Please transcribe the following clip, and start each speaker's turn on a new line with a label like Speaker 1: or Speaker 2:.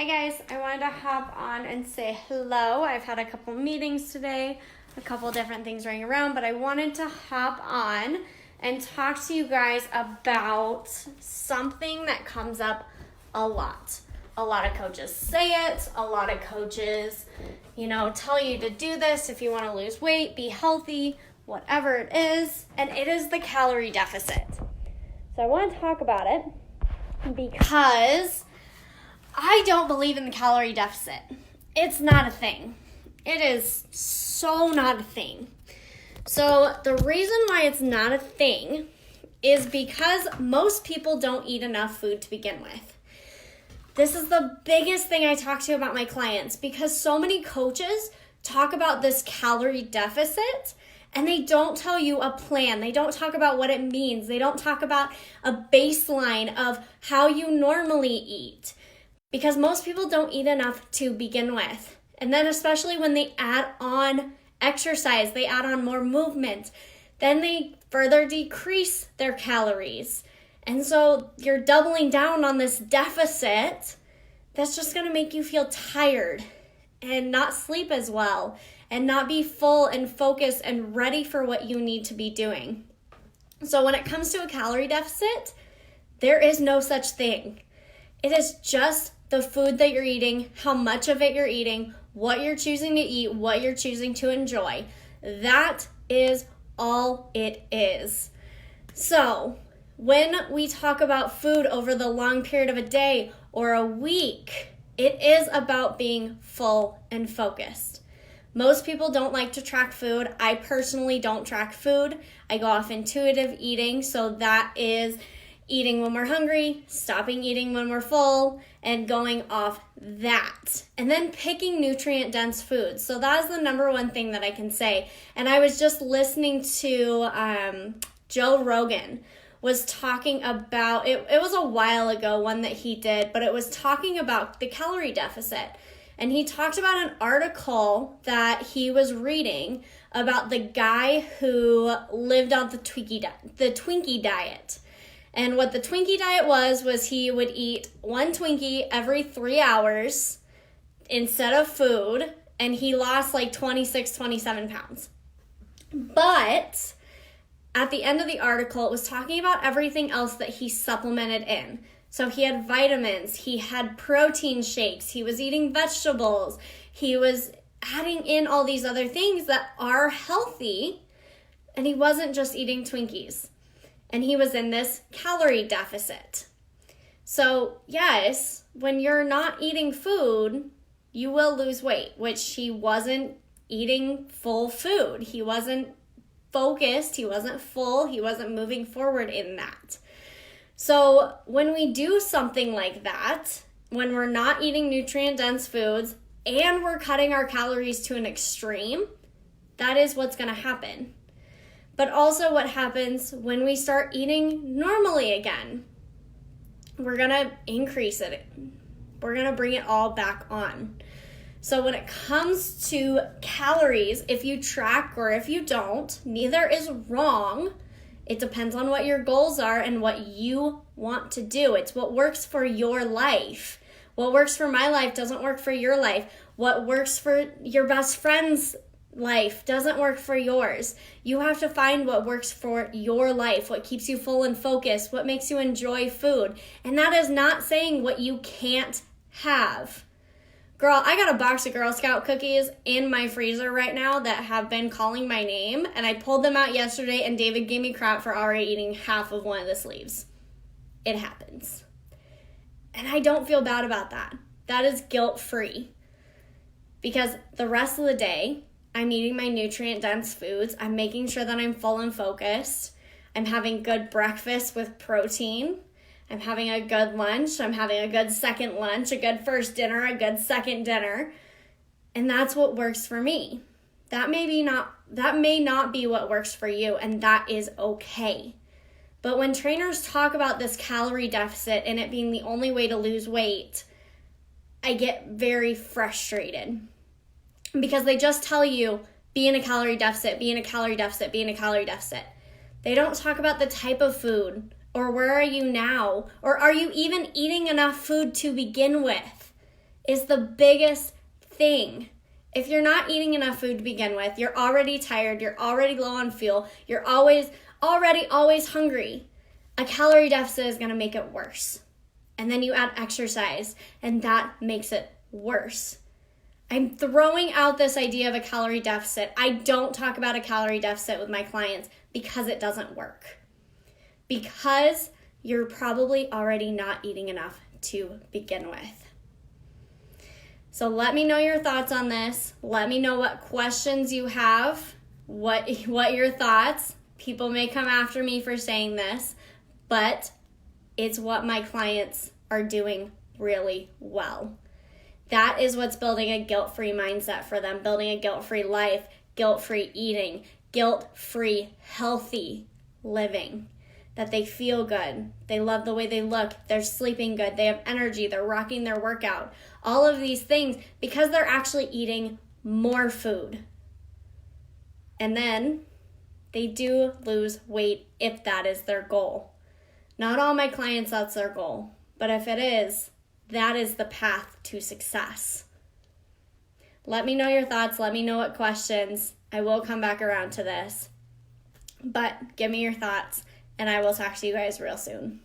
Speaker 1: Hi guys, I wanted to hop on and say hello. I've had a couple meetings today, a couple different things running around, but I wanted to hop on and talk to you guys about something that comes up a lot. A lot of coaches say it, a lot of coaches, tell you to do this if you want to lose weight, be healthy, whatever it is, and it is the calorie deficit. So I want to talk about it because I don't believe in the calorie deficit. It's not a thing. It is so not a thing. So the reason why it's not a thing is because most people don't eat enough food to begin with. This is the biggest thing I talk to about my clients because so many coaches talk about this calorie deficit and they don't tell you a plan. They don't talk about what it means. They don't talk about a baseline of how you normally eat. Because most people don't eat enough to begin with. And then especially when they add on exercise, they add on more movement, then they further decrease their calories. And so you're doubling down on this deficit that's just going to make you feel tired and not sleep as well and not be full and focused and ready for what you need to be doing. So when it comes to a calorie deficit, there is no such thing. It is just the food that you're eating, how much of it you're eating, what you're choosing to eat, what you're choosing to enjoy. That is all it is. So when we talk about food over the long period of a day or a week, it is about being full and focused. Most people don't like to track food. I personally don't track food. I go off intuitive eating, so that is eating when we're hungry, stopping eating when we're full, and going off that. And then picking nutrient-dense foods. So that is the number one thing that I can say. And I was just listening to Joe Rogan was talking about, it was a while ago, one that he did, but it was talking about the calorie deficit. And he talked about an article that he was reading about the guy who lived on the Twinkie diet. And what the Twinkie diet was he would eat one Twinkie every 3 hours instead of food, and he lost like 26, 27 pounds. But at the end of the article, it was talking about everything else that he supplemented in. So he had vitamins, he had protein shakes, he was eating vegetables, he was adding in all these other things that are healthy, and he wasn't just eating Twinkies. And he was in this calorie deficit. So yes, when you're not eating food, you will lose weight, which he wasn't eating full food. He wasn't focused, he wasn't full, he wasn't moving forward in that. So when we do something like that, when we're not eating nutrient-dense foods and we're cutting our calories to an extreme, that is what's going to happen. But also what happens when we start eating normally again. We're going to increase it. We're going to bring it all back on. So when it comes to calories, if you track or if you don't, neither is wrong. It depends on what your goals are and what you want to do. It's what works for your life. What works for my life doesn't work for your life. What works for your best friend's life doesn't work for yours. You have to find what works for your life, what keeps you full and focused, what makes you enjoy food. And that is not saying what you can't have. Girl, I got a box of Girl Scout cookies in my freezer right now that have been calling my name, and I pulled them out yesterday and David gave me crap for already eating half of one of the sleeves. It happens. And I don't feel bad about that. That is guilt-free. Because the rest of the day, I'm eating my nutrient-dense foods. I'm making sure that I'm full and focused. I'm having good breakfast with protein. I'm having a good lunch. I'm having a good second lunch, a good first dinner, a good second dinner. And that's what works for me. That may not be what works for you, and that is okay. But when trainers talk about this calorie deficit and it being the only way to lose weight, I get very frustrated. Because they just tell you, be in a calorie deficit, be in a calorie deficit, be in a calorie deficit. They don't talk about the type of food, or where are you now, or are you even eating enough food to begin with? is the biggest thing. If you're not eating enough food to begin with, you're already tired, you're already low on fuel, you're always hungry. A calorie deficit is going to make it worse. And then you add exercise, and that makes it worse. I'm throwing out this idea of a calorie deficit. I don't talk about a calorie deficit with my clients because it doesn't work. Because you're probably already not eating enough to begin with. So let me know your thoughts on this. Let me know what questions you have, what your thoughts. People may come after me for saying this, but it's what my clients are doing really well. That is what's building a guilt-free mindset for them, building a guilt-free life, guilt-free eating, guilt-free healthy living. That they feel good, they love the way they look, they're sleeping good, they have energy, they're rocking their workout. All of these things because they're actually eating more food. And then they do lose weight if that is their goal. Not all my clients, that's their goal. But if it is, that is the path to success. Let me know your thoughts. Let me know what questions. I will come back around to this. But give me your thoughts, and I will talk to you guys real soon.